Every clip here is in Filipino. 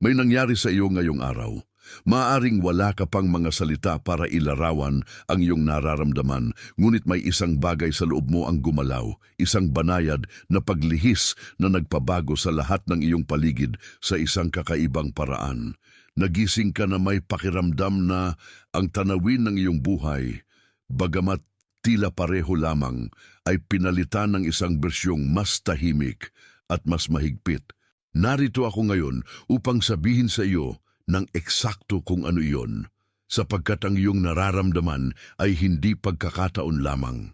May nangyari sa iyo ngayong araw. Maaring wala ka pang mga salita para ilarawan ang iyong nararamdaman, ngunit may isang bagay sa loob mo ang gumalaw, isang banayad na paglihis na nagpabago sa lahat ng iyong paligid sa isang kakaibang paraan. Nagising ka na may pakiramdam na ang tanawin ng iyong buhay, bagamat tila pareho lamang, ay pinalitan ng isang bersyong mas tahimik at mas mahigpit. Narito ako ngayon upang sabihin sa iyo ng eksakto kung ano iyon, sapagkat ang iyong nararamdaman ay hindi pagkakataon lamang.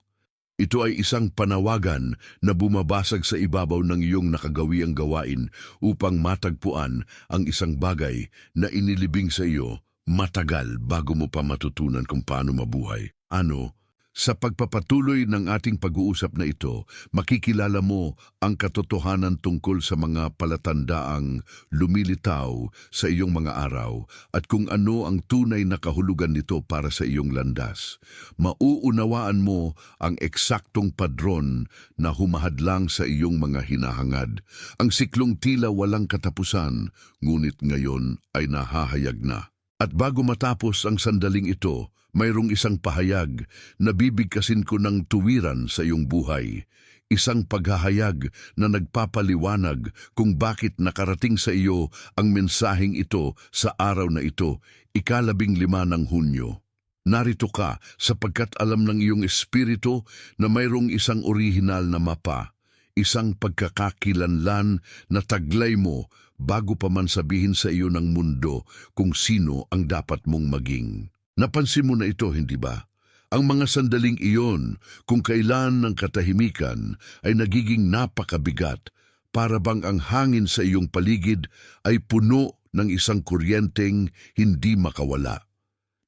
Ito ay isang panawagan na bumabasag sa ibabaw ng iyong nakagawiang gawain upang matagpuan ang isang bagay na inilibing sa iyo matagal bago mo pa matutunan kung paano mabuhay. Ano? Sa pagpapatuloy ng ating pag-uusap na ito, makikilala mo ang katotohanan tungkol sa mga palatandaang lumilitaw sa iyong mga araw at kung ano ang tunay na kahulugan nito para sa iyong landas. Mauunawaan mo ang eksaktong padron na humahadlang sa iyong mga hinahangad. Ang siklong tila walang katapusan, ngunit ngayon ay nahahayag na. At bago matapos ang sandaling ito, mayroong isang pahayag na bibigkasin ko ng tuwiran sa iyong buhay. Isang paghahayag na nagpapaliwanag kung bakit nakarating sa iyo ang mensaheng ito sa araw na ito, 15 ng Hunyo. Narito ka sapagkat alam ng iyong espiritu na mayroong isang orihinal na mapa, isang pagkakakilanlan na taglay mo bago pa man sabihin sa iyo ng mundo kung sino ang dapat mong maging. Napansin mo na ito, hindi ba? Ang mga sandaling iyon, kung kailan ng katahimikan, ay nagiging napakabigat, para bang ang hangin sa iyong paligid ay puno ng isang kuryenteng hindi makawala.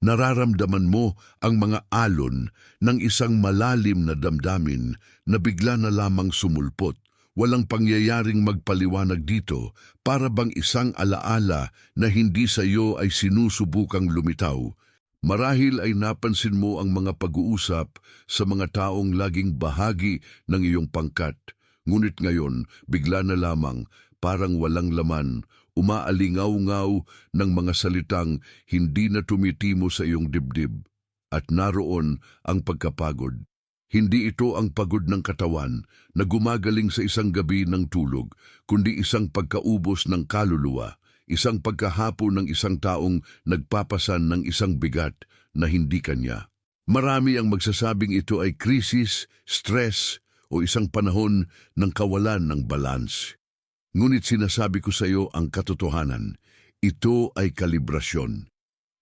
Nararamdaman mo ang mga alon ng isang malalim na damdamin na bigla na lamang sumulpot. Walang pangyayaring magpaliwanag dito, para bang isang alaala na hindi sa iyo ay sinusubukang lumitaw. Marahil ay napansin mo ang mga pag-uusap sa mga taong laging bahagi ng iyong pangkat. Ngunit ngayon, bigla na lamang, parang walang laman, umaalingaw-ngaw ng mga salitang hindi na tumitimo sa iyong dibdib. At naroon ang pagkapagod. Hindi ito ang pagod ng katawan na gumagaling sa isang gabi ng tulog, kundi isang pagkaubos ng kaluluwa. Isang pagkahapo ng isang taong nagpapasan ng isang bigat na hindi kanya. Marami ang magsasabing ito ay krisis, stress o isang panahon ng kawalan ng balance. Ngunit sinasabi ko sa iyo ang katotohanan, ito ay kalibrasyon.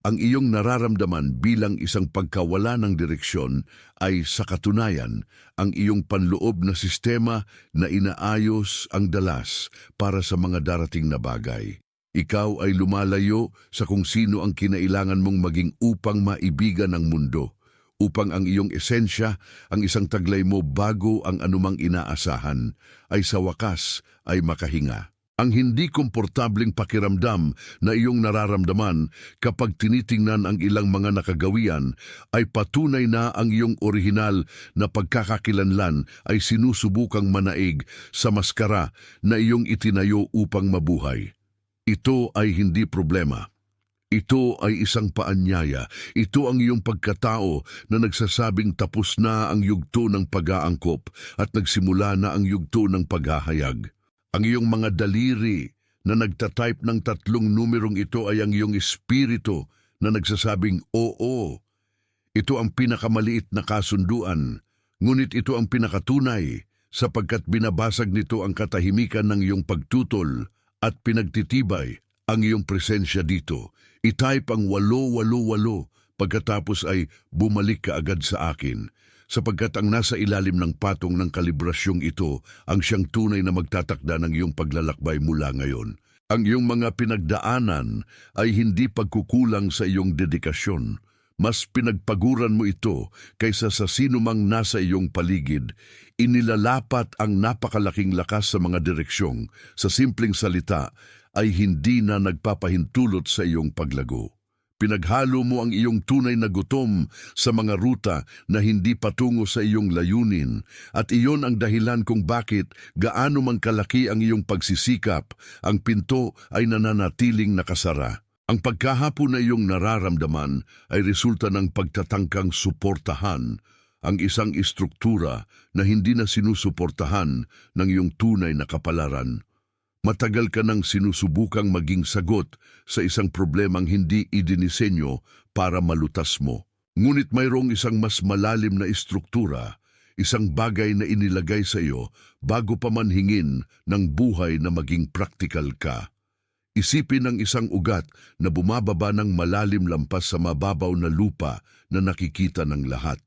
Ang iyong nararamdaman bilang isang pagkawala ng direksyon ay sa katunayan ang iyong panloob na sistema na inaayos ang dalas para sa mga darating na bagay. Ikaw ay lumalayo sa kung sino ang kinailangan mong maging upang maibigan ang mundo, upang ang iyong esensya, ang isang taglay mo bago ang anumang inaasahan, ay sa wakas ay makahinga. Ang hindi komportableng pakiramdam na iyong nararamdaman kapag tinitingnan ang ilang mga nakagawian ay patunay na ang iyong orihinal na pagkakakilanlan ay sinusubukang manaig sa maskara na iyong itinayo upang mabuhay. Ito ay hindi problema. Ito ay isang paanyaya. Ito ang iyong pagkatao na nagsasabing tapos na ang yugto ng pag-aangkop at nagsimula na ang yugto ng paghahayag. Ang iyong mga daliri na nagtatype ng 3 numerong ito ay ang iyong espiritu na nagsasabing oo. Ito ang pinakamaliit na kasunduan, ngunit ito ang pinakatunay sapagkat binabasag nito ang katahimikan ng iyong pagtutol at pinagtitibay ang iyong presensya dito. I-type ang 888 pagkatapos ay bumalik ka agad sa akin, sapagkat ang nasa ilalim ng patong ng kalibrasyong ito ang siyang tunay na magtatakda ng iyong paglalakbay mula ngayon. Ang iyong mga pinagdaanan ay hindi pagkukulang sa iyong dedikasyon. Mas pinagpaguran mo ito kaysa sa sinumang nasa iyong paligid. Inilalapat ang napakalaking lakas sa mga direksyong, sa simpleng salita, ay hindi na nagpapahintulot sa iyong paglago. Pinaghalo mo ang iyong tunay na gutom sa mga ruta na hindi patungo sa iyong layunin at iyon ang dahilan kung bakit gaano man kalaki ang iyong pagsisikap, ang pinto ay nananatiling nakasara. Ang pagkahapon na iyong nararamdaman ay resulta ng pagtatangkang suportahan ang isang istruktura na hindi na sinusuportahan ng iyong tunay na kapalaran. Matagal ka nang sinusubukang maging sagot sa isang problemang hindi idinisenyo para malutas mo. Ngunit mayroong isang mas malalim na istruktura, isang bagay na inilagay sa iyo bago pa man hingin ng buhay na maging praktikal ka. Isipin ang isang ugat na bumababa ng malalim lampas sa mababaw na lupa na nakikita ng lahat.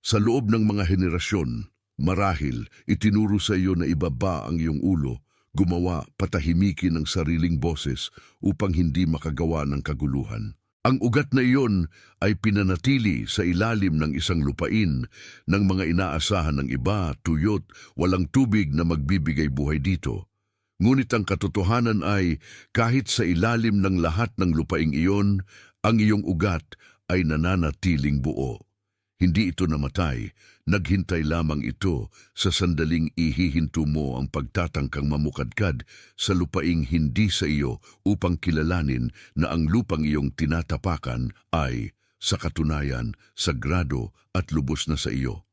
Sa loob ng mga henerasyon, marahil itinuro sa iyo na ibaba ang iyong ulo, gumawa patahimikin ng sariling boses upang hindi makagawa ng kaguluhan. Ang ugat na iyon ay pinanatili sa ilalim ng isang lupain ng mga inaasahan ng iba, tuyot, walang tubig na magbibigay buhay dito. Ngunit ang katotohanan ay kahit sa ilalim ng lahat ng lupaing iyon, ang iyong ugat ay nananatiling buo. Hindi ito namatay, naghintay lamang ito sa sandaling ihihinto mo ang pagtatangkang mamukadkad sa lupaing hindi sa iyo upang kilalanin na ang lupang iyong tinatapakan ay, sa katunayan, sagrado at lubos na sa iyo.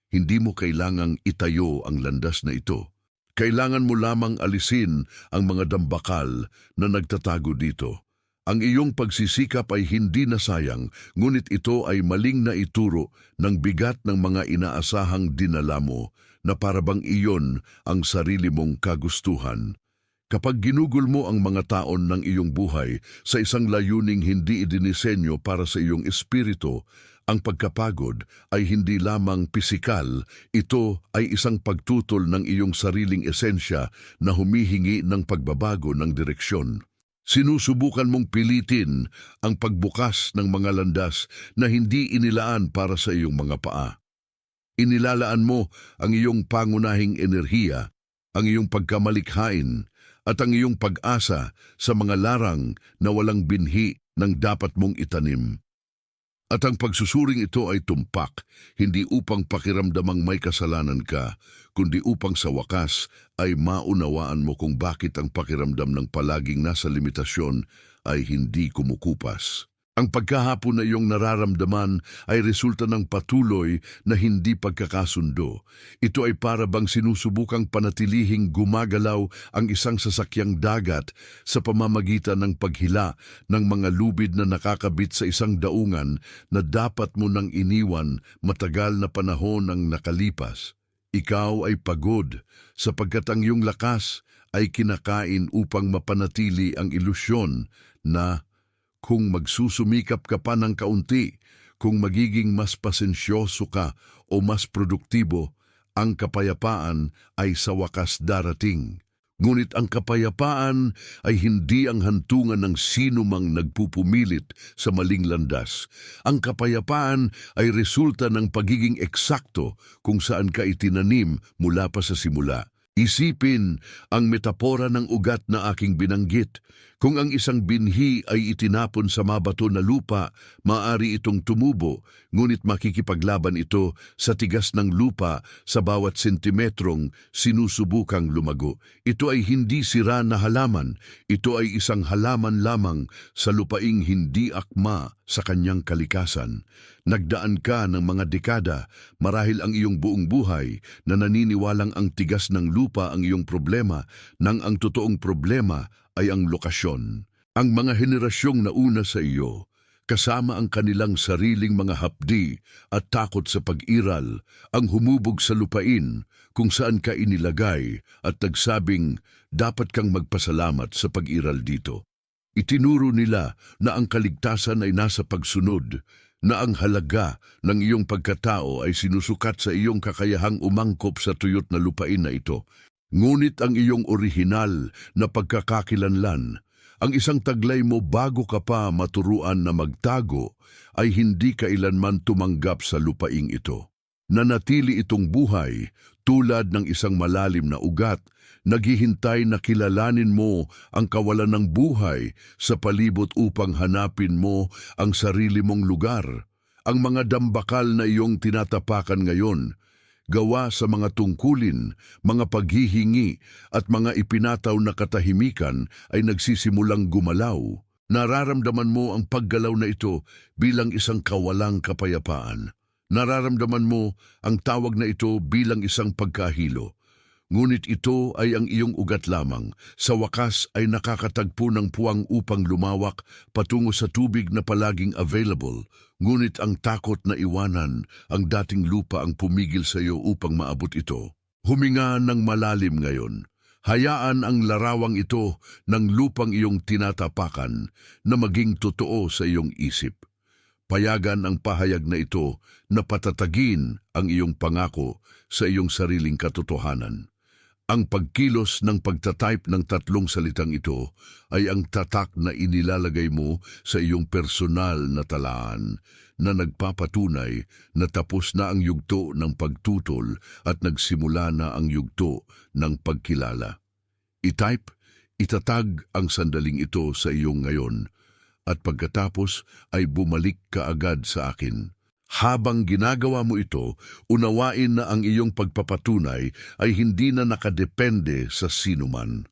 Hindi mo kailangang itayo ang landas na ito. Kailangan mo lamang alisin ang mga dambakal na nagtatago dito. Ang iyong pagsisikap ay hindi nasayang, ngunit ito ay maling na ituro ng bigat ng mga inaasahang dinala mo na parabang iyon ang sarili mong kagustuhan. Kapag ginugol mo ang mga taon ng iyong buhay sa isang layuning hindi idinisenyo para sa iyong espiritu, ang pagkapagod ay hindi lamang pisikal, ito ay isang pagtutol ng iyong sariling esensya na humihingi ng pagbabago ng direksyon. Sinusubukan mong pilitin ang pagbukas ng mga landas na hindi inilaan para sa iyong mga paa. Inilalaan mo ang iyong pangunahing enerhiya, ang iyong pagkamalikhain, at ang iyong pag-asa sa mga larang na walang binhi ng dapat mong itanim. At ang pagsusuring ito ay tumpak, hindi upang pakiramdamang may kasalanan ka, kundi upang sa wakas ay maunawaan mo kung bakit ang pakiramdam ng palaging nasa limitasyon ay hindi kumukupas. Ang pagkahapon na iyong nararamdaman ay resulta ng patuloy na hindi pagkakasundo. Ito ay para bang sinusubukang panatilihing gumagalaw ang isang sasakyang dagat sa pamamagitan ng paghila ng mga lubid na nakakabit sa isang daungan na dapat mo nang iniwan matagal na panahon ang nakalipas. Ikaw ay pagod sapagkat ang iyong lakas ay kinakain upang mapanatili ang ilusyon na kung magsusumikap ka pa ng kaunti, kung magiging mas pasensyoso ka o mas produktibo, ang kapayapaan ay sa wakas darating. Ngunit ang kapayapaan ay hindi ang hantungan ng sino mang nagpupumilit sa maling landas. Ang kapayapaan ay resulta ng pagiging eksakto kung saan ka itinanim mula pa sa simula. Isipin ang metapora ng ugat na aking binanggit. Kung ang isang binhi ay itinapon sa mabato na lupa, maaari itong tumubo, ngunit makikipaglaban ito sa tigas ng lupa sa bawat sentimetrong sinusubukang lumago. Ito ay hindi sira na halaman, ito ay isang halaman lamang sa lupaing hindi akma sa kanyang kalikasan. Nagdaan ka ng mga dekada, marahil ang iyong buong buhay na naniniwalang ang tigas ng lupa ang iyong problema, nang ang totoong problema ay ang lokasyon. Ang mga henerasyong nauna sa iyo, kasama ang kanilang sariling mga hapdi at takot sa pag-iral, ang humubog sa lupain kung saan ka inilagay at nagsabing dapat kang magpasalamat sa pag-iral dito. Itinuro nila na ang kaligtasan ay nasa pagsunod, na ang halaga ng iyong pagkatao ay sinusukat sa iyong kakayahang umangkop sa tuyot na lupain na ito. Ngunit ang iyong orihinal na pagkakakilanlan, ang isang taglay mo bago ka pa maturuan na magtago, ay hindi kailanman tumanggap sa lupaing ito. Nanatili itong buhay tulad ng isang malalim na ugat, naghihintay na kilalanin mo ang kawalan ng buhay sa palibot upang hanapin mo ang sarili mong lugar. Ang mga dambakal na iyong tinatapakan ngayon, gawa sa mga tungkulin, mga paghihingi at mga ipinataw na katahimikan ay nagsisimulang gumalaw. Nararamdaman mo ang paggalaw na ito bilang isang kawalang kapayapaan. Nararamdaman mo ang tawag na ito bilang isang pagkahilo. Ngunit ito ay ang iyong ugat lamang. Sa wakas ay nakakatagpo ng puwang upang lumawak patungo sa tubig na palaging available. Ngunit ang takot na iwanan ang dating lupa ang pumigil sa iyo upang maabot ito. Huminga ng malalim ngayon. Hayaan ang larawang ito ng lupang iyong tinatapakan na maging totoo sa iyong isip. Payagan ang pahayag na ito na patatagin ang iyong pangako sa iyong sariling katotohanan. Ang pagkilos ng pagtatype ng 3 salitang ito ay ang tatak na inilalagay mo sa iyong personal na talaan na nagpapatunay na tapos na ang yugto ng pagtutol at nagsimula na ang yugto ng pagkilala. Itatag ang sandaling ito sa iyong ngayon at pagkatapos ay bumalik ka agad sa akin. Habang ginagawa mo ito, unawain na ang iyong pagpapatunay ay hindi na nakadepende sa sinuman.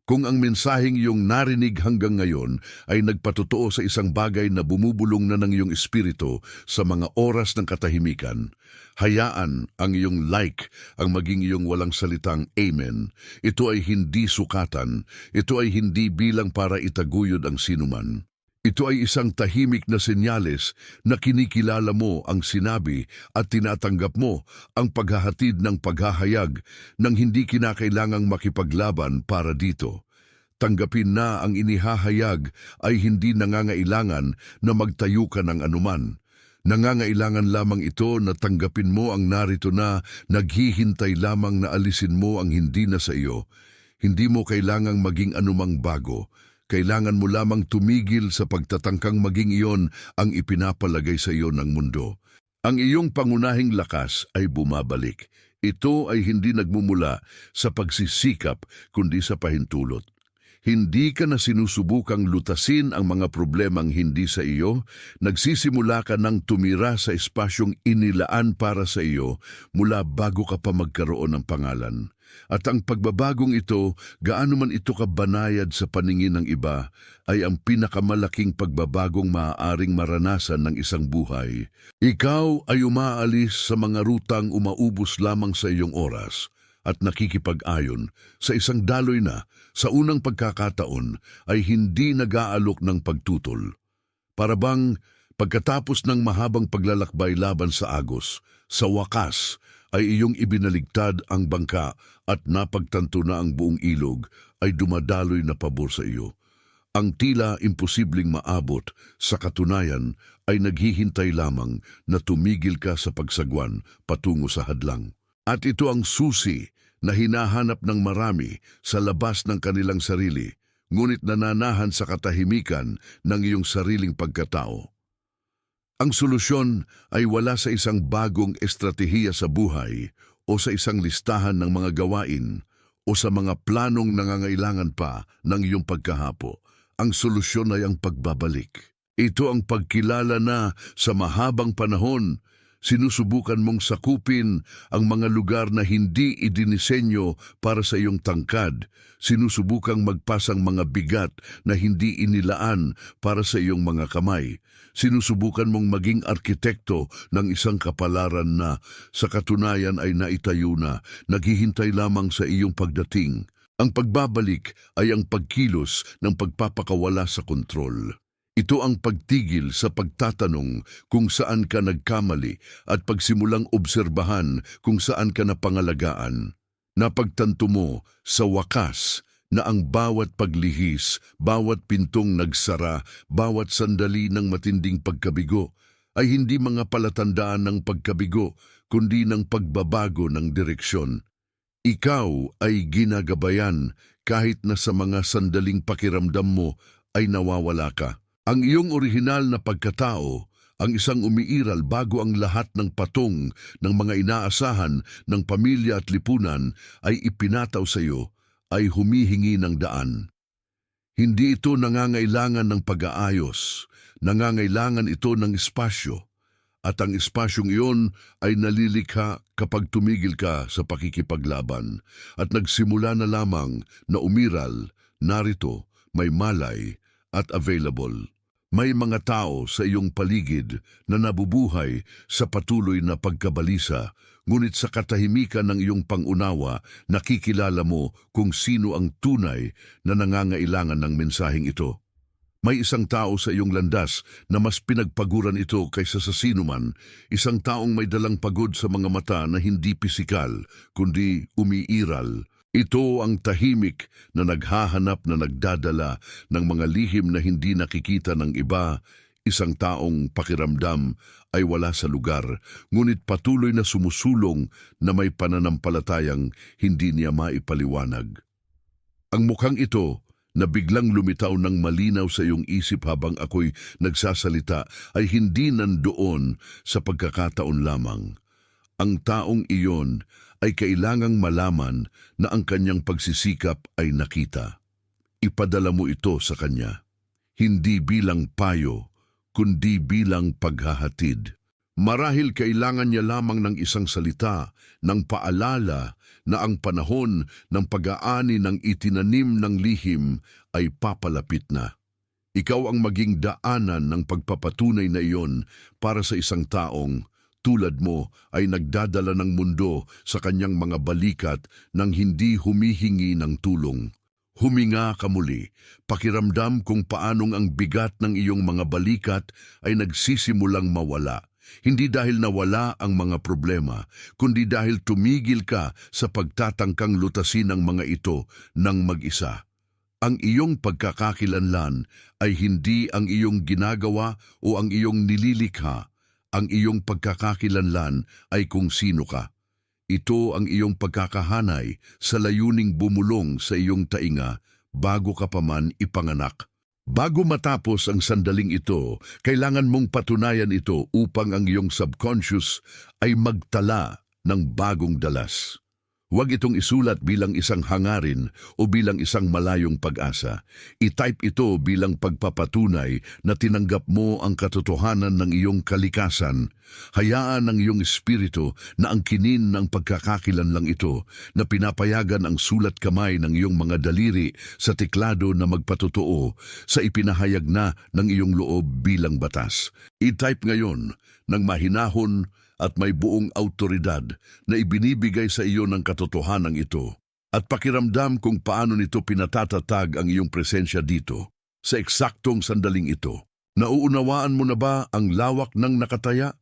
Kung ang mensaheng iyong narinig hanggang ngayon ay nagpatotoo sa isang bagay na bumubulong na ng iyong espiritu sa mga oras ng katahimikan, hayaan ang iyong like ang maging iyong walang salitang amen. Ito ay hindi sukatan, ito ay hindi bilang para itaguyod ang sinuman. Ito ay isang tahimik na senyales na kinikilala mo ang sinabi at tinatanggap mo ang paghahatid ng paghahayag nang hindi kinakailangang makipaglaban para dito. Tanggapin na ang inihahayag ay hindi nangangailangan na magtayo ka ng anuman. Nangangailangan lamang ito na tanggapin mo ang narito na naghihintay lamang na alisin mo ang hindi na sa iyo. Hindi mo kailangang maging anumang bago. Kailangan mo lamang tumigil sa pagtatangkang maging iyon ang ipinapalagay sa iyo ng mundo. Ang iyong pangunahing lakas ay bumabalik. Ito ay hindi nagmumula sa pagsisikap kundi sa pahintulot. Hindi ka na sinusubukang lutasin ang mga problemang hindi sa iyo, nagsisimula ka ng tumira sa espasyong inilaan para sa iyo mula bago ka pa magkaroon ng pangalan. At ang pagbabagong ito, gaano man ito kabanayad sa paningin ng iba, ay ang pinakamalaking pagbabagong maaaring maranasan ng isang buhay. Ikaw ay umaalis sa mga rutang umaubos lamang sa iyong oras at nakikipag-ayon sa isang daloy na sa unang pagkakataon ay hindi nag-aalok ng pagtutol. Para bang pagkatapos ng mahabang paglalakbay laban sa agos, sa wakas ay iyong ibinaligtad ang bangka at napagtanto na ang buong ilog ay dumadaloy na pabor sa iyo. Ang tila imposibleng maabot sa katunayan ay naghihintay lamang na tumigil ka sa pagsagwan patungo sa hadlang. At ito ang susi na hinahanap ng marami sa labas ng kanilang sarili, ngunit nananahan sa katahimikan ng iyong sariling pagkatao. Ang solusyon ay wala sa isang bagong estratehiya sa buhay o sa isang listahan ng mga gawain o sa mga planong nangangailangan pa ng iyong pagkahapo. Ang solusyon ay ang pagbabalik. Ito ang pagkilala na sa mahabang panahon, sinusubukan mong sakupin ang mga lugar na hindi idinisenyo para sa iyong tangkad. Sinusubukang magpasang mga bigat na hindi inilaan para sa iyong mga kamay. Sinusubukan mong maging arkitekto ng isang kapalaran na sa katunayan ay naitayo na, naghihintay lamang sa iyong pagdating. Ang pagbabalik ay ang pagkilos ng pagpapakawala sa kontrol. Ito ang pagtigil sa pagtatanong kung saan ka nagkamali at pagsimulang obserbahan kung saan ka napangalagaan. Napagtanto mo sa wakas na ang bawat paglihis, bawat pintong nagsara, bawat sandali ng matinding pagkabigo ay hindi mga palatandaan ng pagkabigo kundi ng pagbabago ng direksyon. Ikaw ay ginagabayan kahit na sa mga sandaling pakiramdam mo ay nawawala ka. Ang iyong orihinal na pagkatao Ang isang umiiral bago ang lahat ng patong ng mga inaasahan ng pamilya at lipunan ay ipinataw sa iyo ay humihingi ng daan. Hindi ito nangangailangan ng pag-aayos, nangangailangan ito ng espasyo. At ang espasyong iyon ay nalilikha kapag tumigil ka sa pakikipaglaban at nagsimula na lamang na umiral, narito, may malay at available. May mga tao sa iyong paligid na nabubuhay sa patuloy na pagkabalisa, ngunit sa katahimikan ng iyong pangunawa, nakikilala mo kung sino ang tunay na nangangailangan ng mensaheng ito. May isang tao sa iyong landas na mas pinagpaguran ito kaysa sa sinuman, isang taong may dalang pagod sa mga mata na hindi pisikal, kundi umiiral. Ito ang tahimik na naghahanap na nagdadala ng mga lihim na hindi nakikita ng iba, isang taong pakiramdam ay wala sa lugar, ngunit patuloy na sumusulong na may pananampalatayang hindi niya maipaliwanag. Ang mukhang ito na biglang lumitaw ng malinaw sa iyong isip habang ako'y nagsasalita ay hindi nandoon sa pagkakataon lamang. Ang taong iyon ay kailangang malaman na ang kanyang pagsisikap ay nakita. Ipadala mo ito sa kanya, hindi bilang payo, kundi bilang paghahatid. Marahil kailangan niya lamang ng isang salita, ng paalala na ang panahon ng pag-aani ng itinanim ng lihim ay papalapit na. Ikaw ang maging daanan ng pagpapatunay na iyon para sa isang taong, tulad mo, ay nagdadala ng mundo sa kanyang mga balikat nang hindi humihingi ng tulong. Huminga ka muli, pakiramdam kung paanong ang bigat ng iyong mga balikat ay nagsisimulang mawala. Hindi dahil nawala ang mga problema, kundi dahil tumigil ka sa pagtatangkang lutasin ang mga ito ng mag-isa. Ang iyong pagkakakilanlan ay hindi ang iyong ginagawa o ang iyong nililikha. Ang iyong pagkakakilanlan ay kung sino ka. Ito ang iyong pagkakahanay sa layuning bumulong sa iyong tainga bago ka pa man ipanganak. Bago matapos ang sandaling ito, kailangan mong patunayan ito upang ang iyong subconscious ay magtala ng bagong dalas. Huwag itong isulat bilang isang hangarin o bilang isang malayong pag-asa. I-type ito bilang pagpapatunay na tinanggap mo ang katotohanan ng iyong kalikasan. Hayaan ng iyong espiritu na ang kinin ng pagkakakilanlang ito na pinapayagan ang sulat kamay ng iyong mga daliri sa tiklado na magpatotoo sa ipinahayag na ng iyong loob bilang batas. I-type ngayon ng mahinahon at may buong autoridad na ibinibigay sa iyo ng katotohanan ito. At pakiramdam kung paano nito pinatatatag ang iyong presensya dito, sa eksaktong sandaling ito. Nauunawaan mo na ba ang lawak ng nakataya?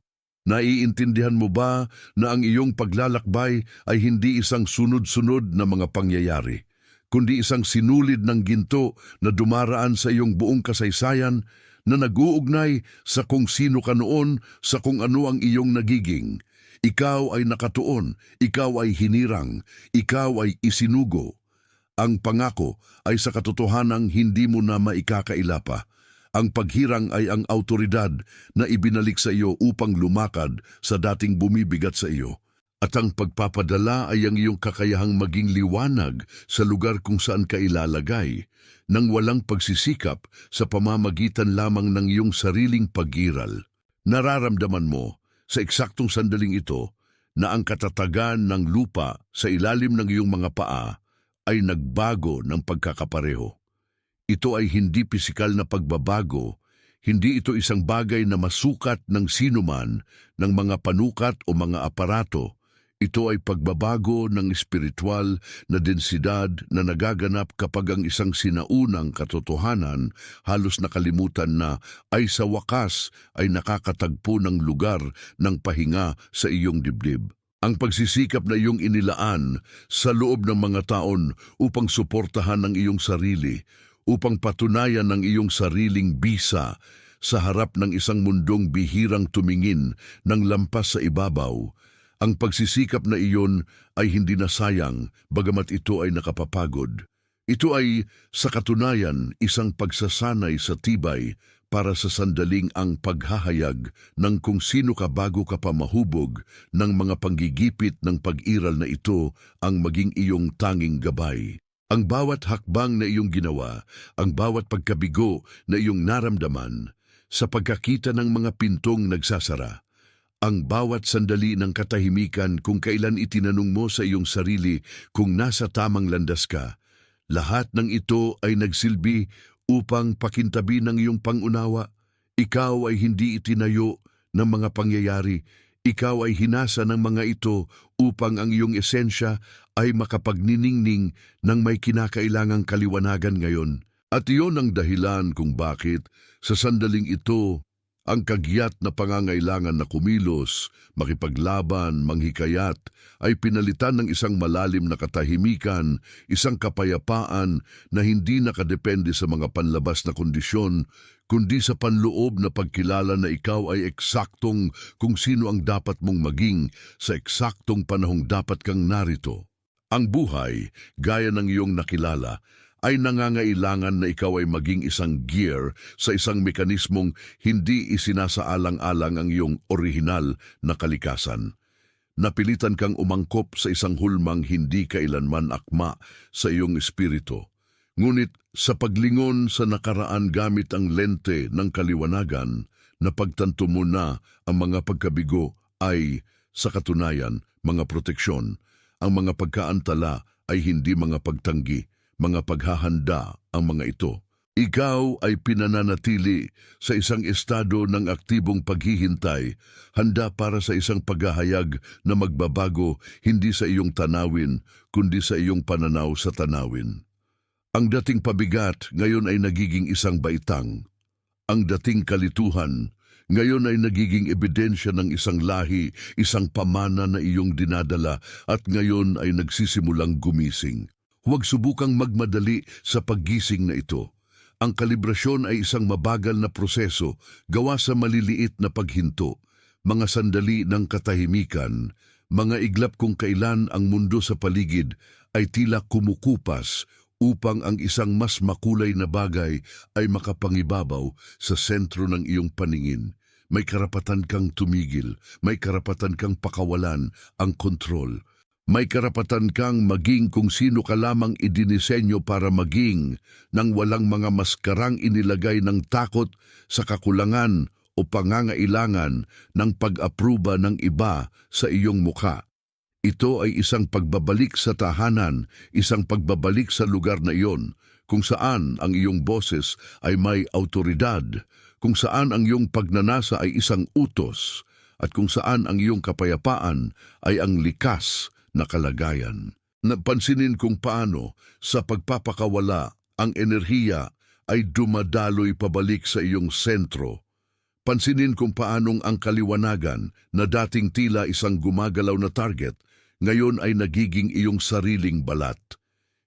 Naiintindihan mo ba na ang iyong paglalakbay ay hindi isang sunod-sunod na mga pangyayari, kundi isang sinulid ng ginto na dumaraan sa iyong buong kasaysayan na nag-uugnay sa kung sino ka noon, sa kung ano ang iyong nagiging. Ikaw ay nakatuon, ikaw ay hinirang, ikaw ay isinugo. Ang pangako ay sa katotohanang hindi mo na maikakaila pa. Ang paghirang ay ang autoridad na ibinalik sa iyo upang lumakad sa dating bumibigat sa iyo. At ang pagpapadala ay ang iyong kakayahang maging liwanag sa lugar kung saan ka ilalagay, nang walang pagsisikap sa pamamagitan lamang ng iyong sariling pag-iral. Nararamdaman mo sa eksaktong sandaling ito na ang katatagan ng lupa sa ilalim ng iyong mga paa ay nagbago ng pagkakapareho. Ito ay hindi pisikal na pagbabago, hindi ito isang bagay na masukat ng sinuman, ng mga panukat o mga aparato. Ito ay pagbabago ng espiritual na densidad na nagaganap kapag ang isang sinaunang katotohanan, halos nakalimutan na, ay sa wakas ay nakakatagpo ng lugar ng pahinga sa iyong dibdib. Ang pagsisikap na iyong inilaan sa loob ng mga taon upang suportahan ang iyong sarili, upang patunayan ang iyong sariling bisa sa harap ng isang mundong bihirang tumingin ng lampas sa ibabaw. Ang pagsisikap na iyon ay hindi na sayang, bagamat ito ay nakapapagod. Ito ay sa katunayan isang pagsasanay sa tibay para sa sandaling ang paghahayag ng kung sino ka bago ka pa mahubog ng mga panggigipit ng pag-iral na ito ang maging iyong tanging gabay. Ang bawat hakbang na iyong ginawa, ang bawat pagkabigo na iyong naramdaman, sa pagkakita ng mga pintong nagsasara, ang bawat sandali ng katahimikan kung kailan itinanong mo sa iyong sarili kung nasa tamang landas ka, lahat ng ito ay nagsilbi upang pakintabi ng iyong pangunawa. Ikaw ay hindi itinayo ng mga pangyayari. Ikaw ay hinasa ng mga ito upang ang iyong esensya ay makapagniningning ng may kinakailangang kaliwanagan ngayon. At iyon ang dahilan kung bakit sa sandaling ito ang kagyat na pangangailangan na kumilos, makipaglaban, manghikayat ay pinalitan ng isang malalim na katahimikan, isang kapayapaan na hindi nakadepende sa mga panlabas na kondisyon, kundi sa panloob na pagkilala na ikaw ay eksaktong kung sino ang dapat mong maging sa eksaktong panahong dapat kang narito. Ang buhay, gaya ng iyong nakilala, ay nangangailangan na ikaw ay maging isang gear sa isang mekanismong hindi isinasaalang-alang ang iyong orihinal na kalikasan. Napilitan kang umangkop sa isang hulmang hindi kailanman akma sa iyong espiritu. Ngunit sa paglingon sa nakaraan gamit ang lente ng kaliwanagan, napagtanto mo na ang mga pagkabigo ay, sa katunayan, mga proteksyon. Ang mga pagkaantala ay hindi mga pagtanggi, mga paghahanda ang mga ito. Ikaw ay pinananatili sa isang estado ng aktibong paghihintay, handa para sa isang paghahayag na magbabago hindi sa iyong tanawin, kundi sa iyong pananaw sa tanawin. Ang dating pabigat ngayon ay nagiging isang baitang. Ang dating kalituhan ngayon ay nagiging ebidensya ng isang lahi, isang pamana na iyong dinadala at ngayon ay nagsisimulang gumising. Huwag subukang magmadali sa paggising na ito. Ang kalibrasyon ay isang mabagal na proseso gawa sa maliliit na paghinto, mga sandali ng katahimikan, mga iglap kung kailan ang mundo sa paligid ay tila kumukupas upang ang isang mas makulay na bagay ay makapangibabaw sa sentro ng iyong paningin. May karapatan kang tumigil, may karapatan kang pakawalan ang kontrol. May karapatan kang maging kung sino ka lamang idinisenyo para maging nang walang mga maskarang inilagay ng takot sa kakulangan o pangangailangan ng pag-apruba ng iba sa iyong mukha. Ito ay isang pagbabalik sa tahanan, isang pagbabalik sa lugar na iyon, kung saan ang iyong boses ay may autoridad, kung saan ang iyong pagnanasa ay isang utos, at kung saan ang iyong kapayapaan ay ang likas na kalagayan. Napansinin kung paano sa pagpapakawala ang enerhiya ay dumadaloy pabalik sa iyong sentro. Pansinin kung paanong ang kaliwanagan na dating tila isang gumagalaw na target, ngayon ay nagiging iyong sariling balat.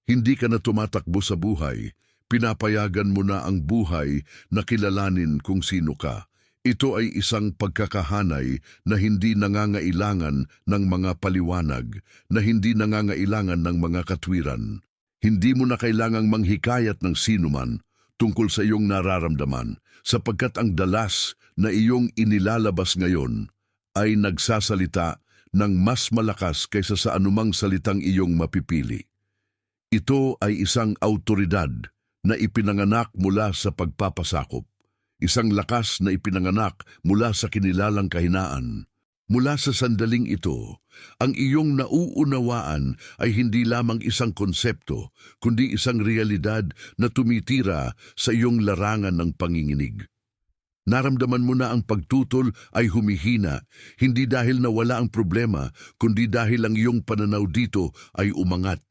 Hindi ka na tumatakbo sa buhay, pinapayagan mo na ang buhay na kilalanin kung sino ka. Ito ay isang pagkakahanay na hindi nangangailangan ng mga paliwanag, na hindi nangangailangan ng mga katwiran. Hindi mo na kailangang manghikayat ng sinuman tungkol sa iyong nararamdaman, sapagkat ang dalas na iyong inilalabas ngayon ay nagsasalita ng mas malakas kaysa sa anumang salitang iyong mapipili. Ito ay isang autoridad na ipinanganak mula sa pagpapasakop. Isang lakas na ipinanganak mula sa kinilalang kahinaan. Mula sa sandaling ito, ang iyong nauunawaan ay hindi lamang isang konsepto, kundi isang realidad na tumitira sa iyong larangan ng panginginig. Naramdaman mo na ang pagtutol ay humihina, hindi dahil nawala ang problema, kundi dahil ang iyong pananaw dito ay umangat.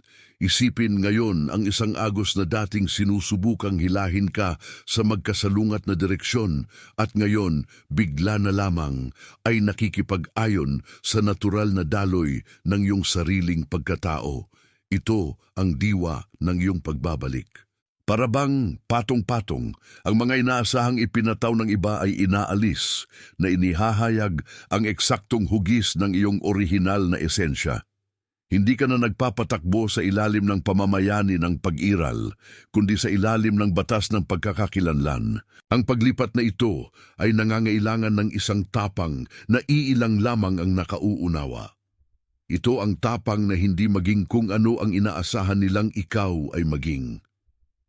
Isipin ngayon ang isang agos na dating sinusubukang hilahin ka sa magkasalungat na direksyon at ngayon bigla na lamang ay nakikipag-ayon sa natural na daloy ng iyong sariling pagkatao. Ito ang diwa ng iyong pagbabalik. Para bang patong-patong, ang mga inaasahang ipinataw ng iba ay inaalis na inihahayag ang eksaktong hugis ng iyong orihinal na esensya. Hindi ka na nagpapatakbo sa ilalim ng pamamayani ng pag-iral, kundi sa ilalim ng batas ng pagkakakilanlan. Ang paglipat na ito ay nangangailangan ng isang tapang na iilang lamang ang nakauunawa. Ito ang tapang na hindi maging kung ano ang inaasahan nilang ikaw ay maging.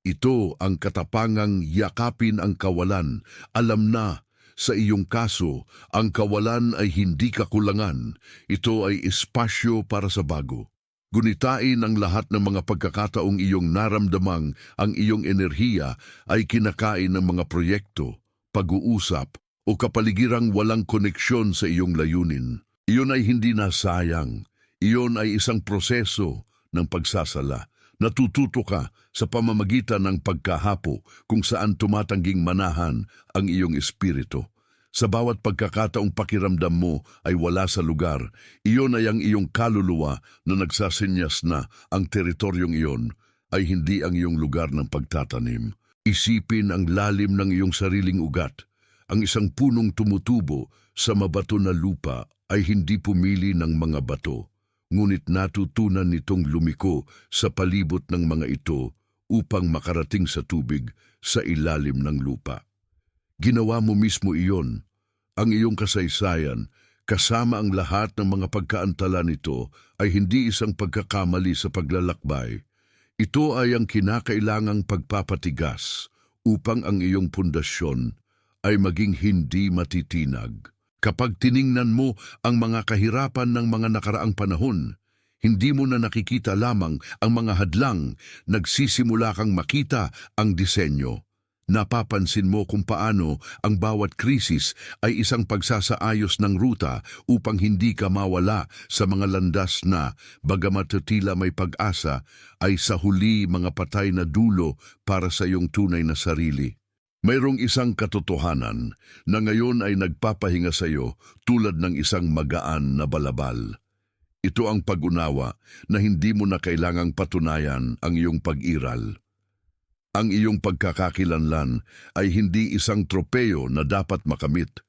Ito ang katapangang yakapin ang kawalan, alam na. Sa iyong kaso, ang kawalan ay hindi kakulangan. Ito ay espasyo para sa bago. Gunitain ang lahat ng mga pagkakataong iyong naramdamang ang iyong enerhiya ay kinakain ng mga proyekto, pag-uusap, o kapaligirang walang koneksyon sa iyong layunin. Iyon ay hindi nasayang. Iyon ay isang proseso ng pagsasala. Natututo ka sa pamamagitan ng pagkahapo kung saan tumatangging manahan ang iyong espiritu. Sa bawat pagkakataong pakiramdam mo ay wala sa lugar, iyon ay ang iyong kaluluwa na nagsasinyas na ang teritoryong iyon ay hindi ang iyong lugar ng pagtatanim. Isipin ang lalim ng iyong sariling ugat. Ang isang punong tumutubo sa mabato na lupa ay hindi pumili ng mga bato. Ngunit natutunan nitong lumiko sa palibot ng mga ito upang makarating sa tubig sa ilalim ng lupa. Ginawa mo mismo iyon, ang iyong kasaysayan, kasama ang lahat ng mga pagkaantala nito ay hindi isang pagkakamali sa paglalakbay. Ito ay ang kinakailangang pagpapatigas upang ang iyong pundasyon ay maging hindi matitinag. Kapag tiningnan mo ang mga kahirapan ng mga nakaraang panahon, hindi mo na nakikita lamang ang mga hadlang, nagsisimula kang makita ang disenyo. Napapansin mo kung paano ang bawat krisis ay isang pagsasaayos ng ruta upang hindi ka mawala sa mga landas na, bagamat tila may pag-asa, ay sa huli mga patay na dulo para sa iyong tunay na sarili. Mayroong isang katotohanan na ngayon ay nagpapahinga sa iyo tulad ng isang magaan na balabal. Ito ang pag-unawa na hindi mo na kailangang patunayan ang iyong pag-iral. Ang iyong pagkakakilanlan ay hindi isang tropeyo na dapat makamit.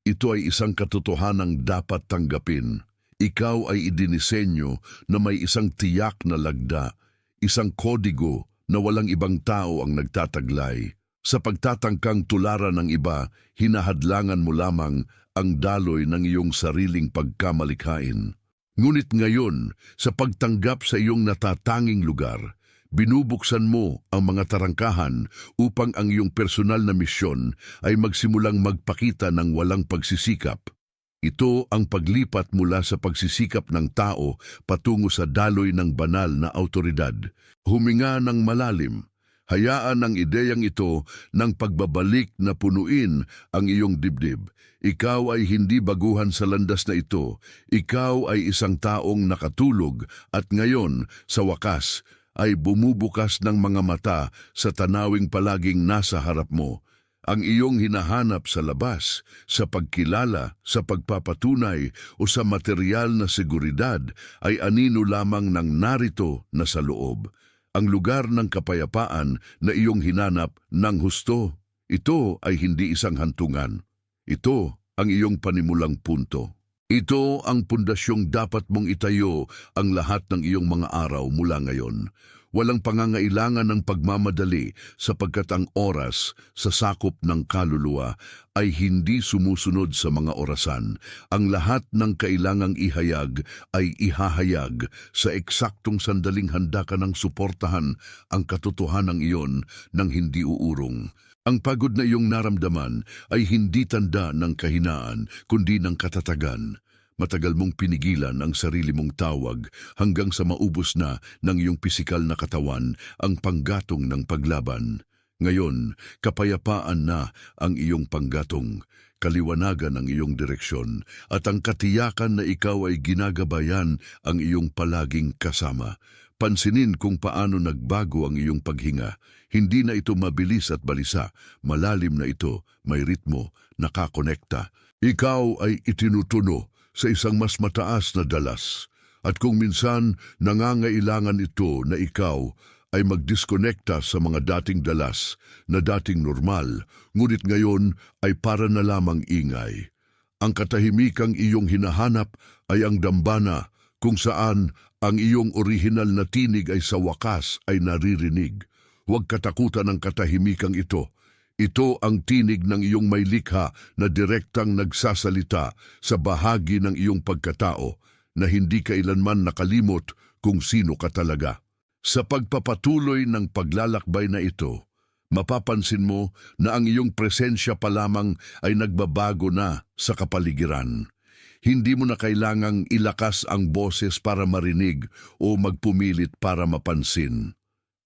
Ito ay isang katotohanang dapat tanggapin. Ikaw ay idinisenyo na may isang tiyak na lagda, isang kodigo na walang ibang tao ang nagtataglay. Sa pagtatangkang tularan ng iba, hinahadlangan mo lamang ang daloy ng iyong sariling pagkamalikhain. Ngunit ngayon, sa pagtanggap sa iyong natatanging lugar, binubuksan mo ang mga tarangkahan upang ang iyong personal na misyon ay magsimulang magpakita ng walang pagsisikap. Ito ang paglipat mula sa pagsisikap ng tao patungo sa daloy ng banal na awtoridad. Huminga ng malalim. Hayaan ang ideyang ito ng pagbabalik na punuin ang iyong dibdib. Ikaw ay hindi baguhan sa landas na ito. Ikaw ay isang taong nakatulog at ngayon, sa wakas, ay bumubukas ng mga mata sa tanawing palaging nasa harap mo. Ang iyong hinahanap sa labas, sa pagkilala, sa pagpapatunay o sa material na seguridad ay anino lamang ng narito na sa loob. Ang lugar ng kapayapaan na iyong hinanap ng husto. Ito ay hindi isang hantungan. Ito ang iyong panimulang punto. Ito ang pundasyong dapat mong itayo ang lahat ng iyong mga araw mula ngayon. Walang pangangailangan ng pagmamadali sapagkat ang oras sa sakop ng kaluluwa ay hindi sumusunod sa mga orasan. Ang lahat ng kailangang ihayag ay ihahayag sa eksaktong sandaling handa ka ng suportahan ang katotohanan iyon ng hindi uurong. Ang pagod na iyong naramdaman ay hindi tanda ng kahinaan kundi ng katatagan. Matagal mong pinigilan ang sarili mong tawag hanggang sa maubos na ng iyong pisikal na katawan ang panggatong ng paglaban. Ngayon, kapayapaan na ang iyong panggatong, kaliwanagan ang iyong direksyon, at ang katiyakan na ikaw ay ginagabayan ang iyong palaging kasama. Pansinin kung paano nagbago ang iyong paghinga. Hindi na ito mabilis at balisa, malalim na ito, may ritmo, nakakonekta. Ikaw ay itinutuno sa isang mas mataas na dalas. At kung minsan nangangailangan ito na ikaw ay magdiskonekta sa mga dating dalas na dating normal, ngunit ngayon ay para na lamang ingay. Ang katahimikang iyong hinahanap ay ang dambana kung saan ang iyong orihinal na tinig ay sa wakas ay naririnig. Huwag katakutan ng katahimikang ito. Ito ang tinig ng iyong may likha na direktang nagsasalita sa bahagi ng iyong pagkatao na hindi kailanman nakalimot kung sino ka talaga. Sa pagpapatuloy ng paglalakbay na ito, mapapansin mo na ang iyong presensya pa lamang ay nagbabago na sa kapaligiran. Hindi mo na kailangang ilakas ang boses para marinig o magpumilit para mapansin.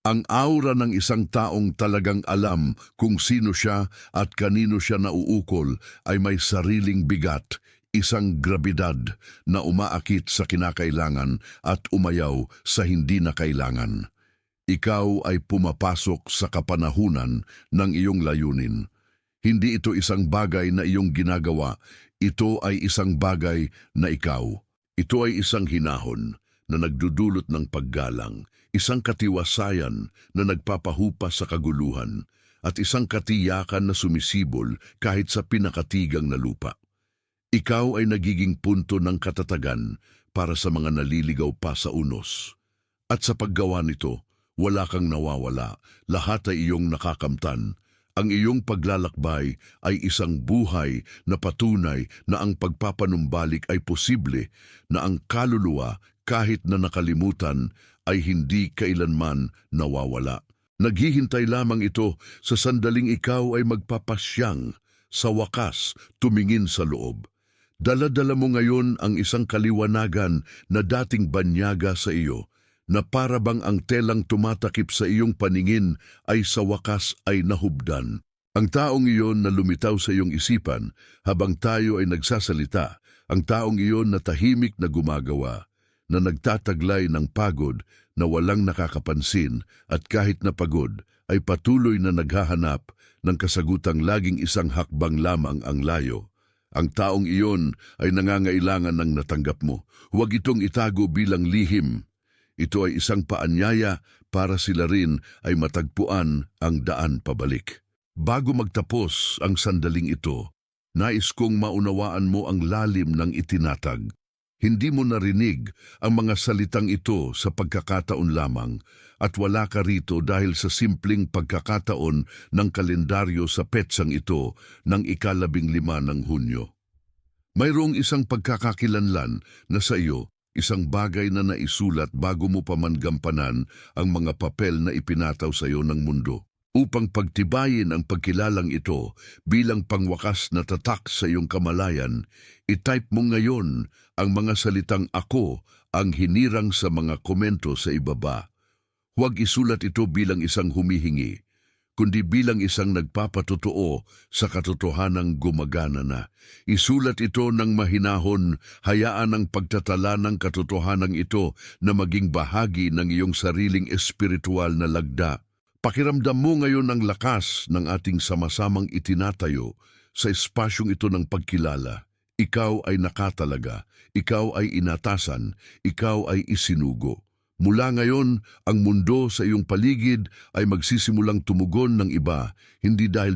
Ang aura ng isang taong talagang alam kung sino siya at kanino siya nauukol ay may sariling bigat, isang grabidad na umaakit sa kinakailangan at umayaw sa hindi na kailangan. Ikaw ay pumapasok sa kapanahunan ng iyong layunin. Hindi ito isang bagay na iyong ginagawa, ito ay isang bagay na ikaw. Ito ay isang hinahon na nagdudulot ng paggalang, isang katiwasayan na nagpapahupa sa kaguluhan, at isang katiyakan na sumisibol kahit sa pinakatigang na lupa. Ikaw ay nagiging punto ng katatagan para sa mga naliligaw pa sa unos. At sa paggawa nito, wala kang nawawala, lahat ay iyong nakakamtan. Ang iyong paglalakbay ay isang buhay na patunay na ang pagpapanumbalik ay posible, na ang kaluluwa kahit na nakalimutan ay hindi kailanman nawawala. Naghihintay lamang ito sa sandaling ikaw ay magpapasyang, sa wakas tumingin sa loob. Dala-dala mo ngayon ang isang kaliwanagan na dating banyaga sa iyo, na para bang ang telang tumatakip sa iyong paningin ay sa wakas ay nahubdan. Ang taong iyon na lumitaw sa iyong isipan habang tayo ay nagsasalita, ang taong iyon na tahimik na gumagawa, na nagtataglay ng pagod na walang nakakapansin at kahit na pagod ay patuloy na naghahanap ng kasagutang laging isang hakbang lamang ang layo. Ang taong iyon ay nangangailangan ng natanggap mo. Huwag itong itago bilang lihim. Ito ay isang paanyaya para sila rin ay matagpuan ang daan pabalik. Bago magtapos ang sandaling ito, nais kong maunawaan mo ang lalim ng itinatag. Hindi mo narinig ang mga salitang ito sa pagkakataon lamang at wala ka rito dahil sa simpleng pagkakataon ng kalendaryo sa petsang ito ng 15 ng Hunyo. Mayroong isang pagkakakilanlan na sa iyo, isang bagay na naisulat bago mo pa man gampanan ang mga papel na ipinataw sa iyo ng mundo. Upang pagtibayin ang pagkilalang ito bilang pangwakas na tatak sa iyong kamalayan, itype mo ngayon ang mga salitang ako ang hinirang sa mga komento sa ibaba. Huwag isulat ito bilang isang humihingi, kundi bilang isang nagpapatotoo sa katotohanang gumagana na. Isulat ito ng mahinahon, hayaan ang pagtatala ng katotohanang ito na maging bahagi ng iyong sariling espiritual na lagda. Pakiramdam mo ngayon ang lakas ng ating sama-samang itinatayo sa espasyong ito ng pagkilala. Ikaw ay nakatalaga, ikaw ay inatasan, ikaw ay isinugo. Mula ngayon, ang mundo sa iyong paligid ay magsisimulang tumugon ng iba, hindi dahil